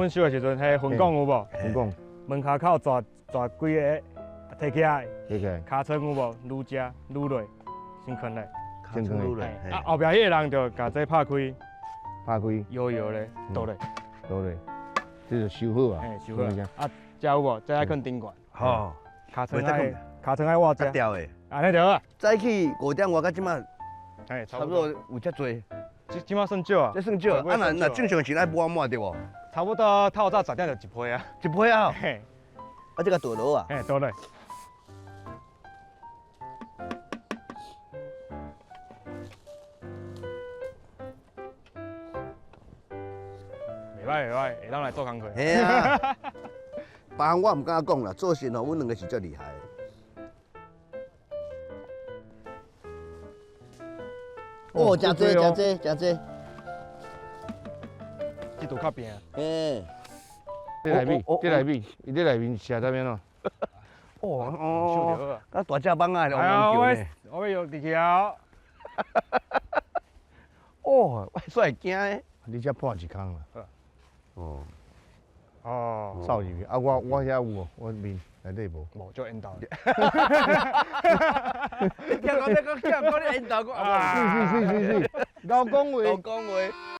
阮收的时阵，迄分工有无？分工，门骹口抓几个，摕起来，起起来，尻川有无？愈食愈落，先放来。先放入嘿来。后壁迄个人就甲这拍开，拍开，摇摇咧，倒咧，倒咧，这就收好啊。嘿，收好。啊，食有无？再爱放顶管。好，尻川爱我食。掉的。安尼就好啊。早起5点外到即马，嘿，差不多有遮多，即马算少啊。这算少。啊，那正常是爱半满对无？差不多透早10点就一批啊。一批啊。嘿，啊，这个大螺啊。嘿，倒咧。袂歹，会当来做工课。嘿啊。别项我唔敢讲啦，做神吼，阮两个是最厉害的。哦，真济，真济，真济。这度较平。嘿。这内面，伊这内面写啥物咯？哦，甲大只蠓啊，哎呀，我要用地条。哦，煞会惊诶。你才破一空啦。哦。哦。扫入去，啊，我遐有哦，我面内底无。无就引导。你听讲你讲你引导我。是，老讲话。老讲话。